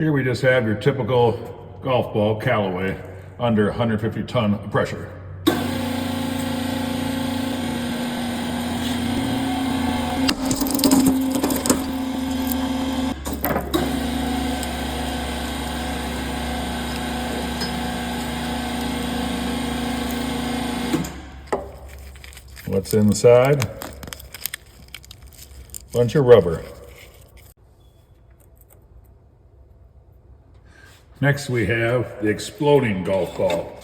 Here we just have your typical golf ball Callaway under 150 ton of pressure. What's inside? Bunch of rubber. Next we have the exploding golf ball.